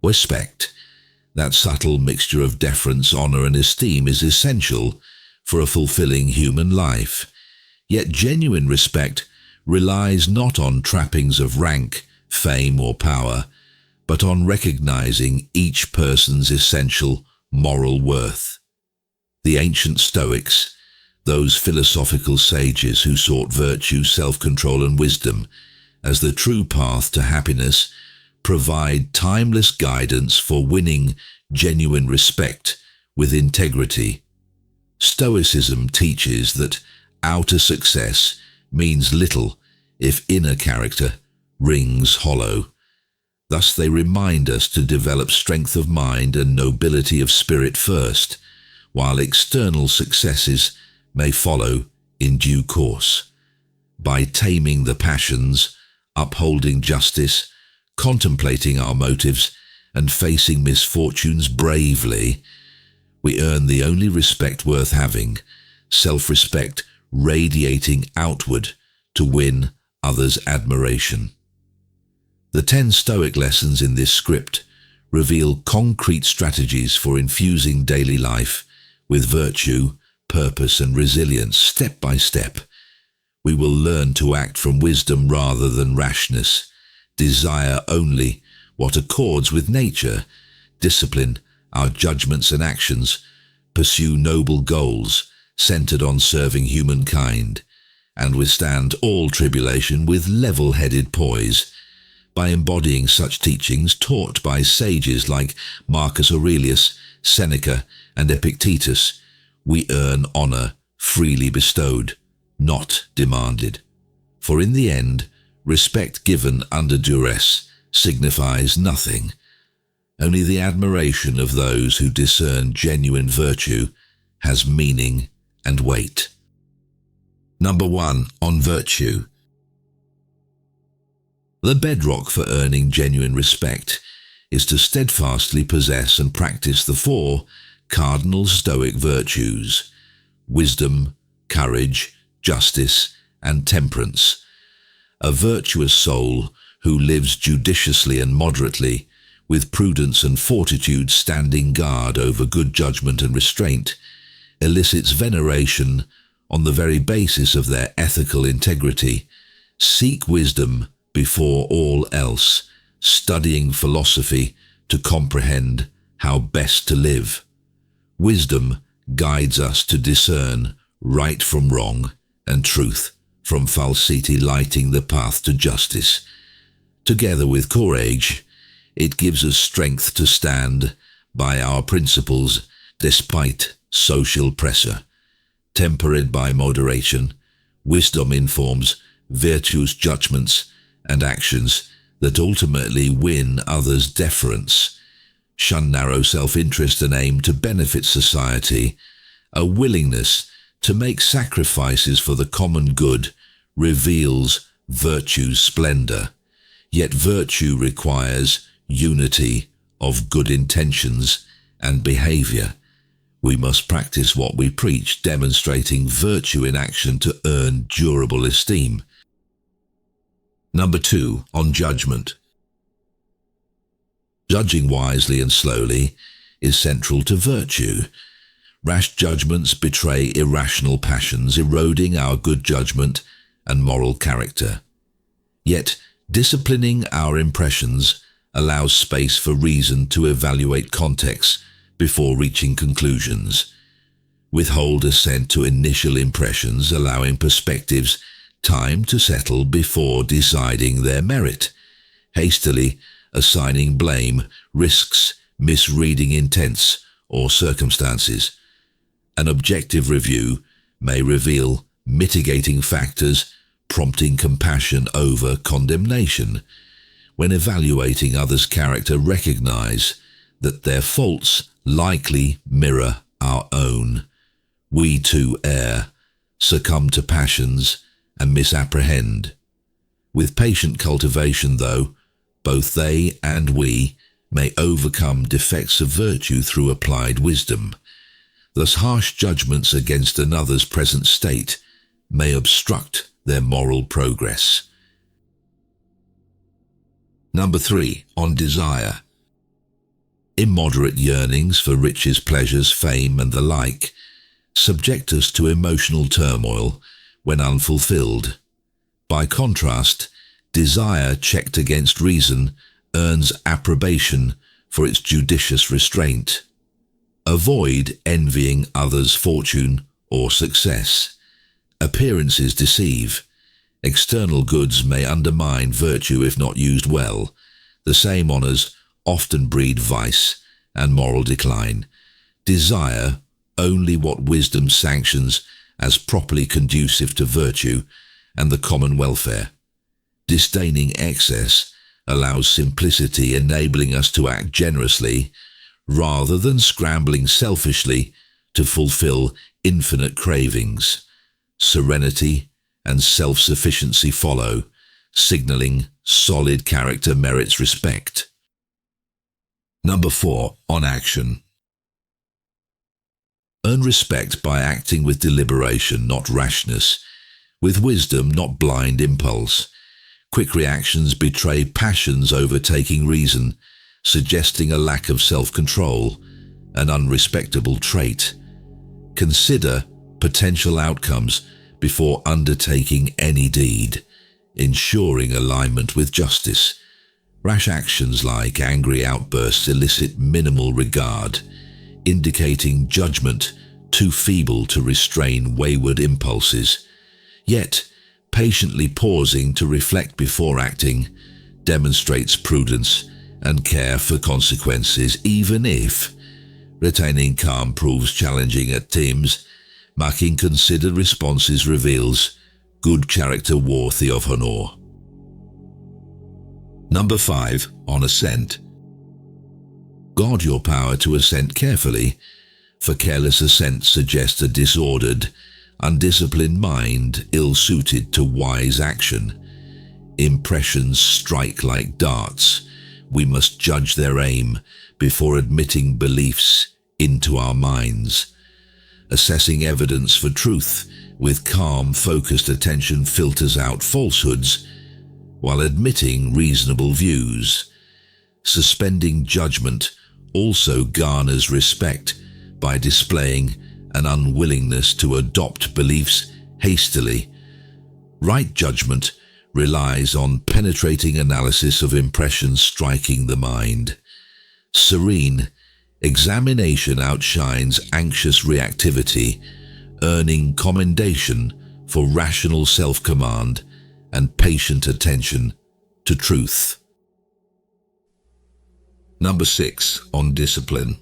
Respect, that subtle mixture of deference, honor, and esteem, is essential for a fulfilling human life. Yet genuine respect relies not on trappings of rank, fame, or power, but on recognizing each person's essential moral worth. The ancient Stoics, those philosophical sages who sought virtue, self-control, and wisdom as the true path to happiness, provide timeless guidance for winning genuine respect with integrity. Stoicism teaches that outer success means little if inner character rings hollow. Thus they remind us to develop strength of mind and nobility of spirit first, while external successes may follow in due course. By taming the passions, upholding justice, contemplating our motives, and facing misfortunes bravely, we earn the only respect worth having, self-respect radiating outward to win others' admiration. The 10 Stoic lessons in this script reveal concrete strategies for infusing daily life with virtue, purpose, and resilience. Step by step, we will learn to act from wisdom rather than rashness, desire only what accords with nature, discipline our judgments and actions, pursue noble goals centered on serving humankind, and withstand all tribulation with level-headed poise. By embodying such teachings taught by sages like Marcus Aurelius, Seneca, and Epictetus, we earn honor freely bestowed, not demanded. For in the end, respect given under duress signifies nothing. Only the admiration of those who discern genuine virtue has meaning and weight. Number 1. On virtue. The bedrock for earning genuine respect is to steadfastly possess and practice the 4 cardinal Stoic virtues: wisdom, courage, justice, and temperance. A virtuous soul who lives judiciously and moderately, with prudence and fortitude standing guard over good judgment and restraint, elicits veneration on the very basis of their ethical integrity. Seek wisdom before all else, studying philosophy to comprehend how best to live. Wisdom guides us to discern right from wrong and truth from falsity, lighting the path to justice. Together with courage, it gives us strength to stand by our principles despite social pressure. Tempered by moderation, wisdom informs virtuous judgments and actions that ultimately win others' deference. Shun narrow self-interest and aim to benefit society. A willingness to make sacrifices for the common good reveals virtue's splendor. Yet virtue requires unity of good intentions and behavior. We must practice what we preach, demonstrating virtue in action to earn durable esteem. Number 2. On judgment. Judging wisely and slowly is central to virtue. Rash judgments betray irrational passions, eroding our good judgment and moral character. Yet, disciplining our impressions allows space for reason to evaluate context before reaching conclusions. Withhold assent to initial impressions, allowing perspectives time to settle before deciding their merit. Hastily assigning blame risks misreading intents or circumstances. An objective review may reveal mitigating factors, prompting compassion over condemnation. When evaluating others' character, recognize that their faults likely mirror our own. We too err, succumb to passions, and misapprehend. With patient cultivation, though, both they and we may overcome defects of virtue through applied wisdom. Thus, harsh judgments against another's present state may obstruct their moral progress. Number 3. On desire. Immoderate yearnings for riches, pleasures, fame, and the like subject us to emotional turmoil when unfulfilled. By contrast, desire checked against reason earns approbation for its judicious restraint. Avoid envying others' fortune or success. Appearances deceive. External goods may undermine virtue if not used well. The same honours often breed vice and moral decline. Desire only what wisdom sanctions as properly conducive to virtue and the common welfare. Disdaining excess allows simplicity, enabling us to act generously rather than scrambling selfishly to fulfill infinite cravings. Serenity and self-sufficiency follow, signaling solid character merits respect. Number 4. On action. Earn respect by acting with deliberation, not rashness, with wisdom, not blind impulse. Quick reactions betray passions overtaking reason, suggesting a lack of self-control, an unrespectable trait. Consider potential outcomes before undertaking any deed, ensuring alignment with justice. Rash actions like angry outbursts elicit minimal regard, indicating judgment too feeble to restrain wayward impulses. Yet, patiently pausing to reflect before acting demonstrates prudence and care for consequences, even if retaining calm proves challenging at times. Making considered responses reveals good character worthy of honour. Number 5. On Ascent. Guard your power to assent carefully, for careless assent suggests a disordered, undisciplined mind ill-suited to wise action. Impressions strike like darts. We must judge their aim before admitting beliefs into our minds. Assessing evidence for truth with calm, focused attention filters out falsehoods, while admitting reasonable views. Suspending judgment also garners respect by displaying an unwillingness to adopt beliefs hastily. Right judgment relies on penetrating analysis of impressions striking the mind. Serene examination outshines anxious reactivity, earning commendation for rational self-command and patient attention to truth. Number 6. On discipline.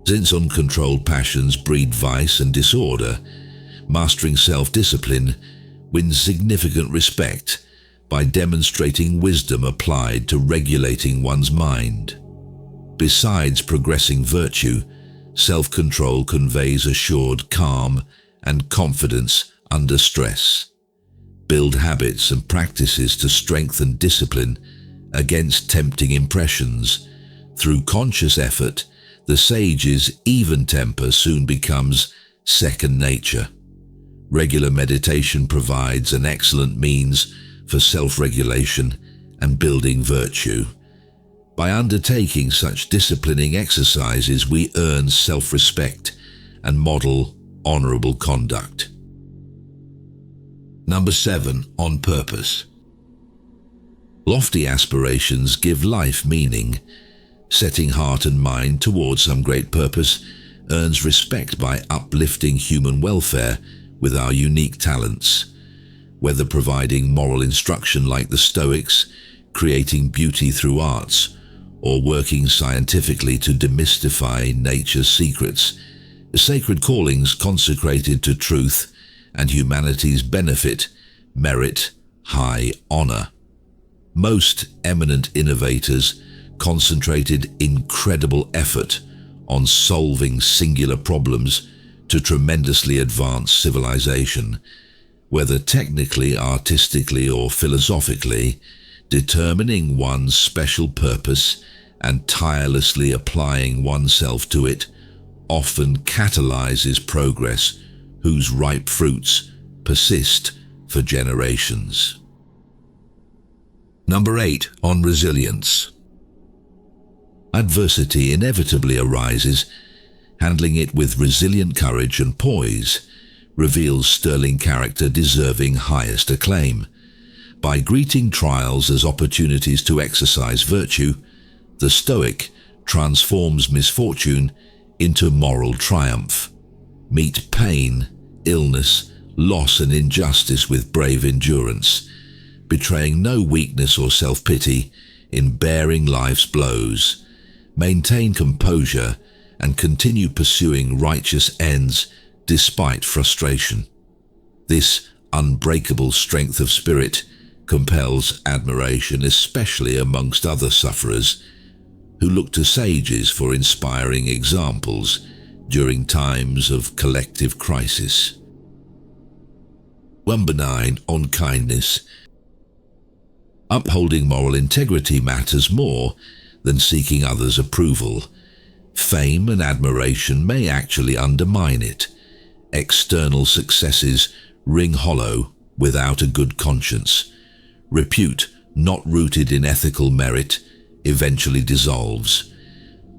Since uncontrolled passions breed vice and disorder, mastering self-discipline wins significant respect by demonstrating wisdom applied to regulating one's mind. Besides progressing virtue, self-control conveys assured calm and confidence under stress. Build habits and practices to strengthen discipline against tempting impressions. Through conscious effort, the sage's even temper soon becomes second nature. Regular meditation provides an excellent means for self-regulation and building virtue. By undertaking such disciplining exercises, we earn self-respect and model honorable conduct. Number 7. On purpose. Lofty aspirations give life meaning. Setting heart and mind towards some great purpose earns respect by uplifting human welfare with our unique talents. Whether providing moral instruction like the Stoics, creating beauty through arts, or working scientifically to demystify nature's secrets, sacred callings consecrated to truth and humanity's benefit merit high honor. Most eminent innovators concentrated incredible effort on solving singular problems to tremendously advance civilization. Whether technically, artistically, or philosophically, determining one's special purpose and tirelessly applying oneself to it often catalyzes progress whose ripe fruits persist for generations. Number 8. On resilience. Adversity inevitably arises. Handling it with resilient courage and poise reveals sterling character deserving highest acclaim. By greeting trials as opportunities to exercise virtue, the Stoic transforms misfortune into moral triumph. Meet pain, illness, loss and injustice with brave endurance, betraying no weakness or self-pity in bearing life's blows. Maintain composure and continue pursuing righteous ends despite frustration. This unbreakable strength of spirit compels admiration, especially amongst other sufferers who look to sages for inspiring examples during times of collective crisis. Number 9. On kindness. Upholding moral integrity matters more than seeking others' approval. Fame and admiration may actually undermine it. External successes ring hollow without a good conscience. Repute not rooted in ethical merit eventually dissolves.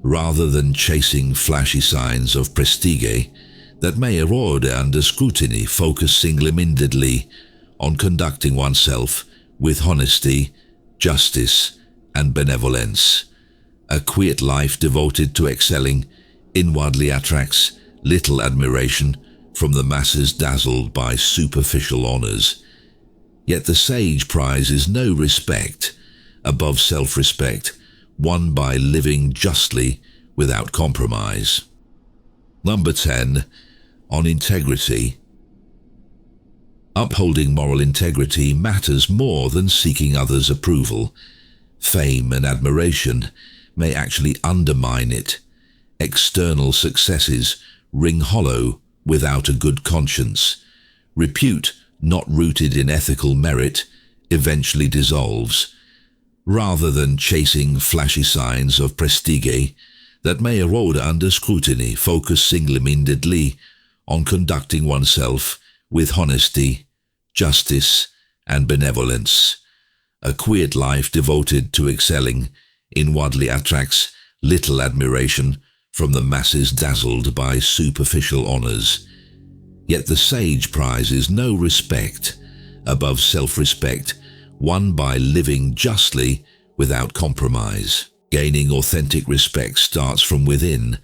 Rather than chasing flashy signs of prestige that may erode under scrutiny, focus single-mindedly on conducting oneself with honesty, justice, and benevolence. A quiet life devoted to excelling inwardly attracts little admiration from the masses dazzled by superficial honors. Yet the sage prizes no respect above self-respect, won by living justly without compromise. Number 10. On integrity. Upholding moral integrity matters more than seeking others' approval. Fame and admiration may actually undermine it. External successes ring hollow without a good conscience. Repute not rooted in ethical merit eventually dissolves. Rather than chasing flashy signs of prestige that may erode under scrutiny, focus single-mindedly on conducting oneself with honesty, justice, and benevolence. A quiet life devoted to excelling inwardly attracts little admiration from the masses dazzled by superficial honors. Yet the sage prizes no respect above self-respect, won by living justly without compromise. Gaining authentic respect starts from within,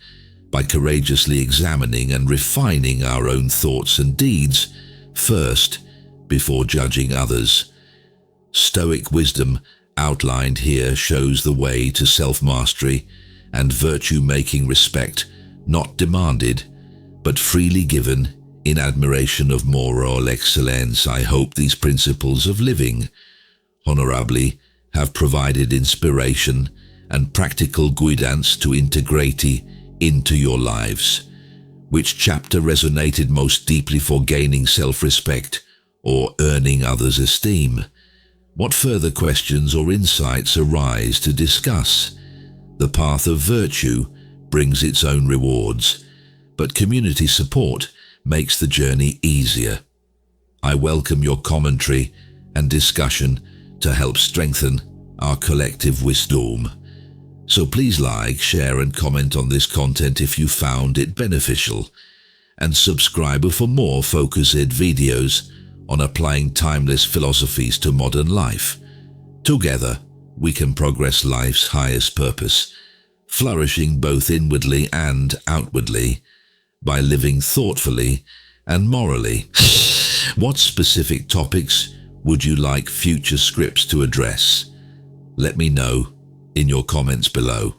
by courageously examining and refining our own thoughts and deeds first, before judging others. Stoic wisdom outlined here shows the way to self-mastery and virtue-making respect, not demanded, but freely given in admiration of moral excellence. I hope these principles of living honorably have provided inspiration and practical guidance to integrate into your lives. Which chapter resonated most deeply for gaining self-respect or earning others' esteem? What further questions or insights arise to discuss? The path of virtue brings its own rewards, but community support makes the journey easier. I welcome your commentary and discussion to help strengthen our collective wisdom. So please like, share and comment on this content if you found it beneficial, and subscribe for more focused videos on applying timeless philosophies to modern life. Together, we can progress life's highest purpose, flourishing both inwardly and outwardly by living thoughtfully and morally. What specific topics would you like future scripts to address? Let me know in your comments below.